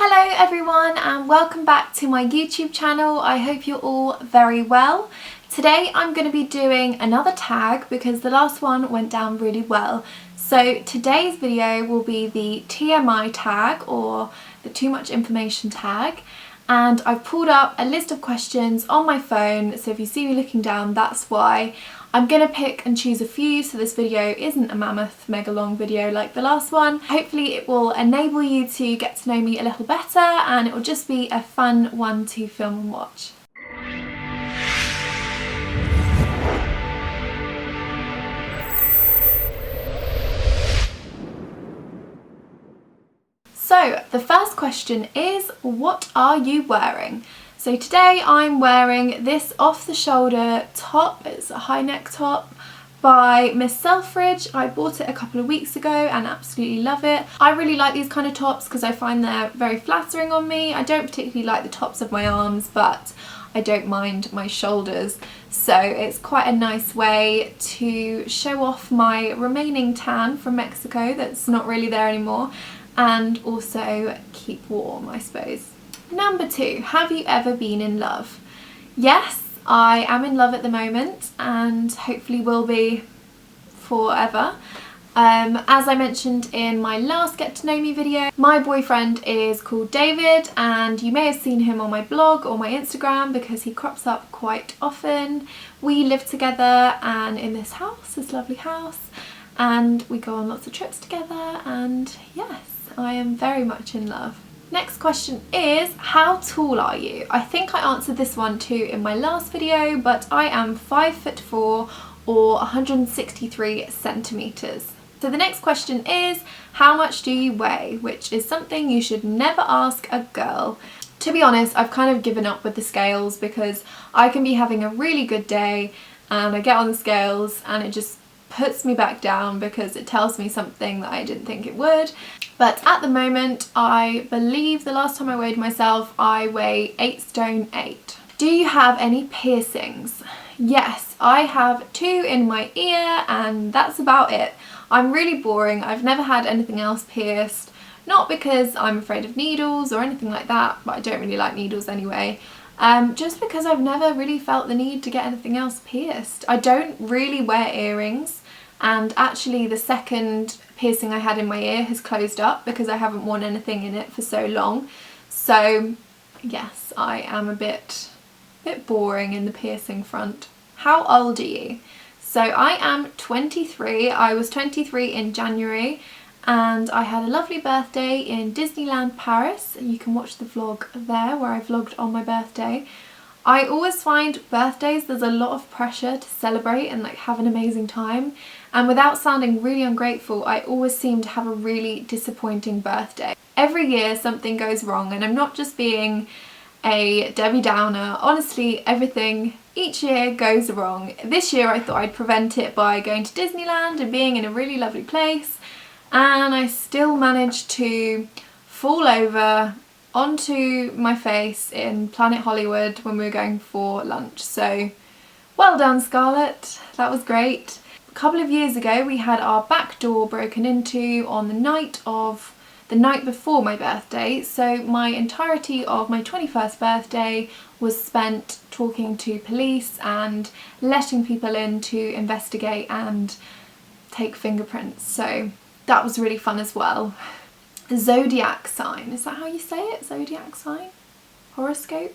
Hello everyone and welcome back to my YouTube channel. I hope you're all very well. Today I'm going to be doing another tag because the last one went down really well. So today's video will be the TMI tag, or the too much information tag, and I've pulled up a list of questions on my phone, so if you see me looking down, that's why. I'm going to pick and choose a few so this video isn't a mammoth mega long video like the last one. Hopefully it will enable you to get to know me a little better and it will just be a fun one to film and watch. So the first question is, what are you wearing? So today I'm wearing this off-the-shoulder top. It's a high neck top by Miss Selfridge. I bought it a couple of weeks ago and absolutely love it. I really like these kind of tops because I find they're very flattering on me. I don't particularly like the tops of my arms, but I don't mind my shoulders. So it's quite a nice way to show off my remaining tan from Mexico that's not really there anymore, and also keep warm, I suppose. Number 2, have you ever been in love? Yes, I am in love at the moment and hopefully will be forever. As I mentioned in my last get to know me video, my boyfriend is called David and you may have seen him on my blog or my Instagram because he crops up quite often. We live together and in this house, this lovely house, and we go on lots of trips together, and yes, I am very much in love. Next question is, how tall are you? I think I answered this one too in my last video, but I am 5'4" or 163 centimeters. So the next question is, how much do you weigh? Which is something you should never ask a girl. To be honest, I've kind of given up with the scales because I can be having a really good day and I get on the scales and it just puts me back down because it tells me something that I didn't think it would. But at the moment, I believe the last time I weighed myself, I weigh 8 stone 8. Do you have any piercings? Yes, I have 2 in my ear and that's about it. I'm really boring. I've never had anything else pierced. Not because I'm afraid of needles or anything like that, but I don't really like needles anyway. Just because I've never really felt the need to get anything else pierced. I don't really wear earrings. And actually the second piercing I had in my ear has closed up because I haven't worn anything in it for so long. So yes, I am a bit boring in the piercing front. How old are you? So I am 23. I was 23 in January and I had a lovely birthday in Disneyland Paris. You can watch the vlog there where I vlogged on my birthday. I always find birthdays, there's a lot of pressure to celebrate and like have an amazing time, and without sounding really ungrateful, I always seem to have a really disappointing birthday. Every year something goes wrong, and I'm not just being a Debbie Downer. Honestly, everything each year goes wrong. This year I thought I'd prevent it by going to Disneyland and being in a really lovely place, and I still managed to fall over onto my face in Planet Hollywood when we were going for lunch. So well done, Scarlett, that was great. A couple of years ago we had our back door broken into on the night before my birthday, so my entirety of my 21st birthday was spent talking to police and letting people in to investigate and take fingerprints, so that was really fun as well. Zodiac sign, is that how you say it? Zodiac sign? Horoscope?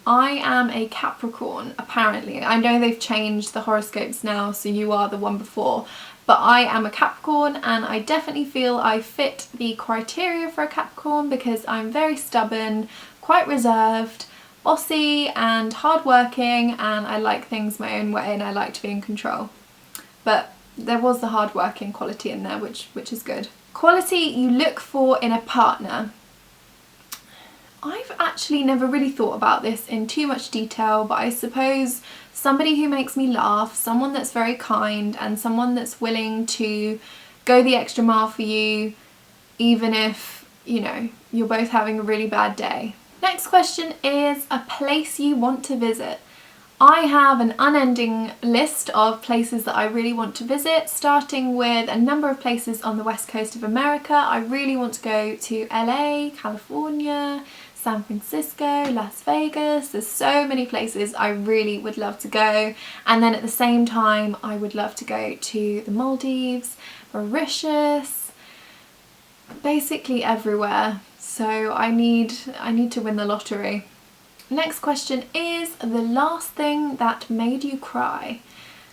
I am a Capricorn, apparently. I know they've changed the horoscopes now, so you are the one before, but I am a Capricorn and I definitely feel I fit the criteria for a Capricorn because I'm very stubborn, quite reserved, bossy and hardworking, and I like things my own way and I like to be in control. But there was the hardworking quality in there, which is good. Quality you look for in a partner. I've actually never really thought about this in too much detail, but I suppose somebody who makes me laugh, someone that's very kind, and someone that's willing to go the extra mile for you, even if, you know, you're both having a really bad day. Next question is a place you want to visit. I have an unending list of places that I really want to visit, starting with a number of places on the west coast of America. I really want to go to LA, California, San Francisco, Las Vegas. There's so many places I really would love to go. And then at the same time, I would love to go to the Maldives, Mauritius, basically everywhere. So I need to win the lottery. Next question is the last thing that made you cry.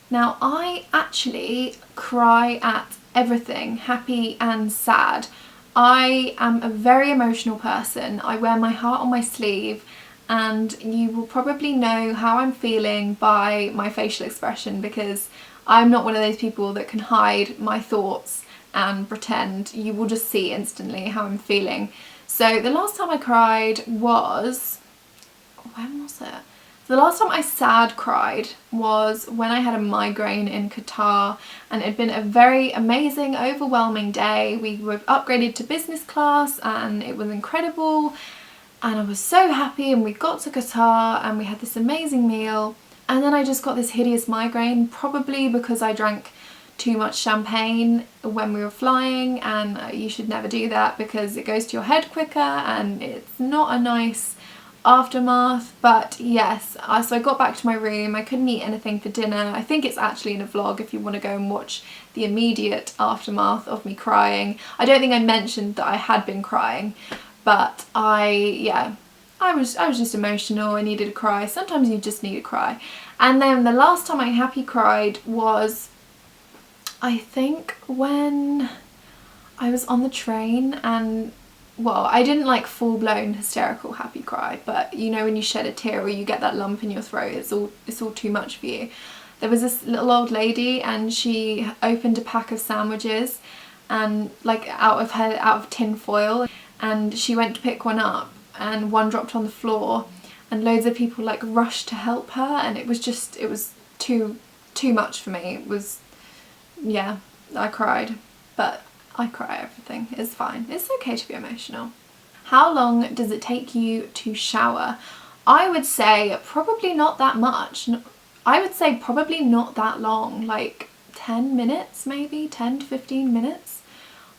Now, I actually cry at everything, happy and sad. I am a very emotional person. I wear my heart on my sleeve, and you will probably know how I'm feeling by my facial expression, because I'm not one of those people that can hide my thoughts and pretend. You will just see instantly how I'm feeling. So the last time I cried was... when was it? The last time I sad cried was when I had a migraine in Qatar, and it had been a very amazing, overwhelming day. We were upgraded to business class and it was incredible, and I was so happy, and we got to Qatar and we had this amazing meal, and then I just got this hideous migraine, probably because I drank too much champagne when we were flying, and you should never do that because it goes to your head quicker and it's not a nice aftermath. But yes, so I got back to my room. I couldn't eat anything for dinner. I think it's actually in a vlog if you want to go and watch the immediate aftermath of me crying. I don't think I mentioned that I had been crying, but I was just emotional. I needed to cry. Sometimes you just need to cry. And then the last time I happy cried was, I think, when I was on the train, and well, I didn't like full-blown hysterical happy cry, but you know when you shed a tear or you get that lump in your throat, it's all too much for you. There was this little old lady, and she opened a pack of sandwiches, and like out of tin foil, and she went to pick one up, and one dropped on the floor, and loads of people like rushed to help her, and it was too much for me. It was, yeah, I cried, but I cry at everything. It's fine. It's okay to be emotional. How long does it take you to shower? I would say probably not that much. I would say probably not that long, like 10 minutes maybe, 10 to 15 minutes.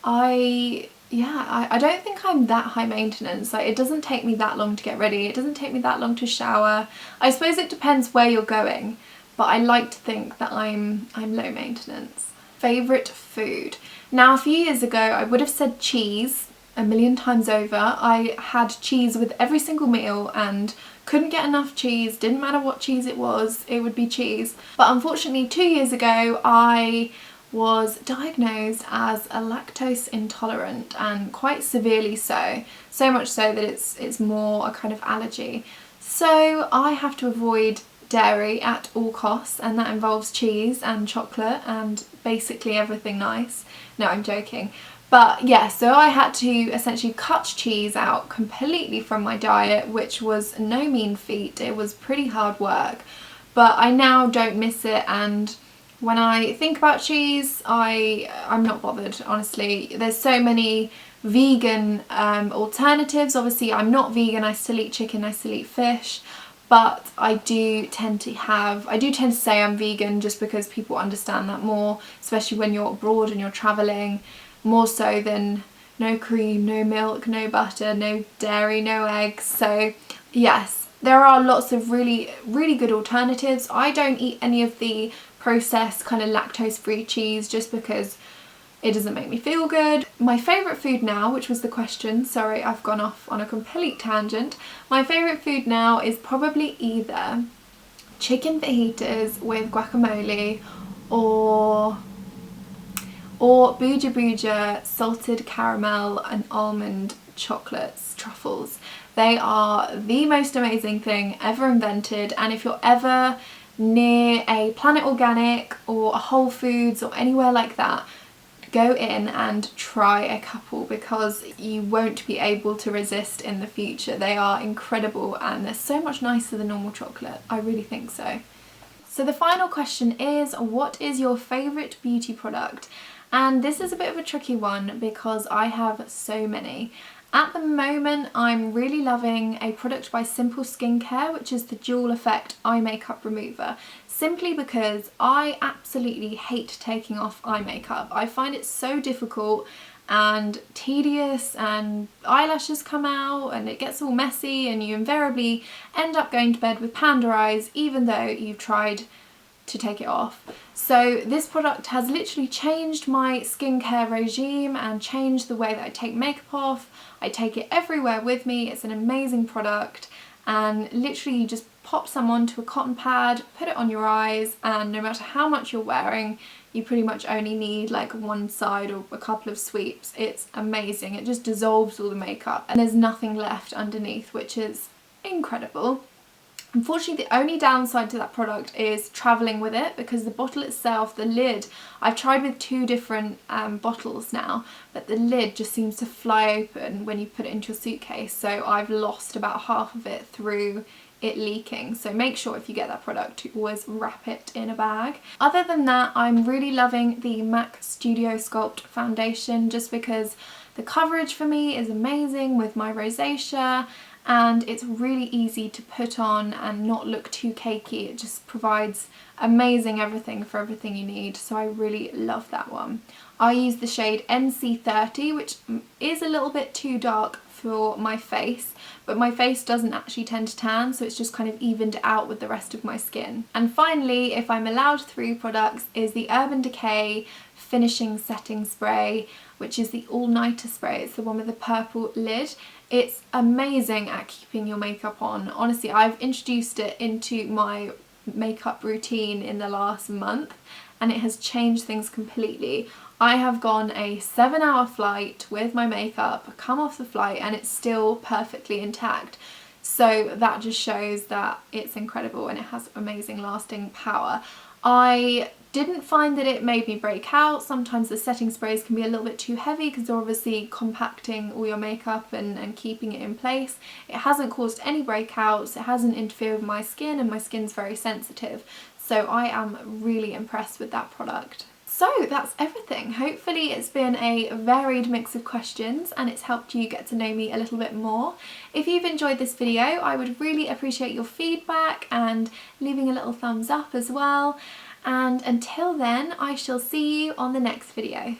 I don't think I'm that high maintenance. Like, it doesn't take me that long to get ready. It doesn't take me that long to shower. I suppose it depends where you're going, but I like to think that I'm low maintenance. Favourite food? Now, a few years ago I would have said cheese a million times over. I had cheese with every single meal and couldn't get enough cheese. Didn't matter what cheese it was, it would be cheese. But unfortunately 2 years ago I was diagnosed as a lactose intolerant, and quite severely so. So much so that it's more a kind of allergy. So I have to avoid dairy at all costs, and that involves cheese and chocolate and basically everything nice. No, I'm joking. But yeah, so I had to essentially cut cheese out completely from my diet, which was no mean feat. It was pretty hard work, but I now don't miss it, and when I think about cheese, I'm not bothered, honestly. There's so many vegan alternatives. Obviously I'm not vegan, I still eat chicken, I still eat fish. But I do tend to say I'm vegan just because people understand that more, especially when you're abroad and you're travelling, more so than no cream, no milk, no butter, no dairy, no eggs. So yes, there are lots of really, really good alternatives. I don't eat any of the processed kind of lactose-free cheese just because it doesn't make me feel good. My favourite food now, which was the question, sorry I've gone off on a complete tangent. My favourite food now is probably either chicken fajitas with guacamole or Buja Buja salted caramel and almond chocolates, truffles. They are the most amazing thing ever invented, and if you're ever near a Planet Organic or a Whole Foods or anywhere like that, go in and try a couple, because you won't be able to resist in the future. They are incredible and they're so much nicer than normal chocolate. I really think so. So the final question is, what is your favourite beauty product? And this is a bit of a tricky one because I have so many, At the moment, I'm really loving a product by Simple Skincare, which is the Dual Effect Eye Makeup Remover, simply because I absolutely hate taking off eye makeup. I find it so difficult and tedious, and eyelashes come out and it gets all messy, and you invariably end up going to bed with panda eyes even though you've tried to take it off. So this product has literally changed my skincare regime and changed the way that I take makeup off. I take it everywhere with me. It's an amazing product, and literally you just pop some onto a cotton pad, put it on your eyes, and no matter how much you're wearing, you pretty much only need like one side or a couple of sweeps. It's amazing. It just dissolves all the makeup and there's nothing left underneath, which is incredible. Unfortunately, the only downside to that product is travelling with it, because the bottle itself, the lid, I've tried with 2 different bottles now, but the lid just seems to fly open when you put it into your suitcase, so I've lost about half of it through it leaking. So make sure if you get that product to always wrap it in a bag. Other than that, I'm really loving the MAC Studio Sculpt foundation, just because the coverage for me is amazing with my rosacea, and it's really easy to put on and not look too cakey. It just provides amazing everything for everything you need, so I really love that one. I use the shade NC30, which is a little bit too dark for my face, but my face doesn't actually tend to tan, so it's just kind of evened out with the rest of my skin. And finally, if I'm allowed 3 products, is the Urban Decay Finishing Setting Spray, which is the all-nighter spray. It's the one with the purple lid. It's amazing at keeping your makeup on. Honestly, I've introduced it into my makeup routine in the last month, and it has changed things completely. I have gone a 7-hour flight with my makeup, come off the flight, and it's still perfectly intact. So that just shows that it's incredible and it has amazing lasting power. I didn't find that it made me break out. Sometimes the setting sprays can be a little bit too heavy because they're obviously compacting all your makeup and keeping it in place. It hasn't caused any breakouts, it hasn't interfered with my skin, and my skin's very sensitive. So I am really impressed with that product. So that's everything. Hopefully it's been a varied mix of questions and it's helped you get to know me a little bit more. If you've enjoyed this video, I would really appreciate your feedback and leaving a little thumbs up as well. And until then, I shall see you on the next video.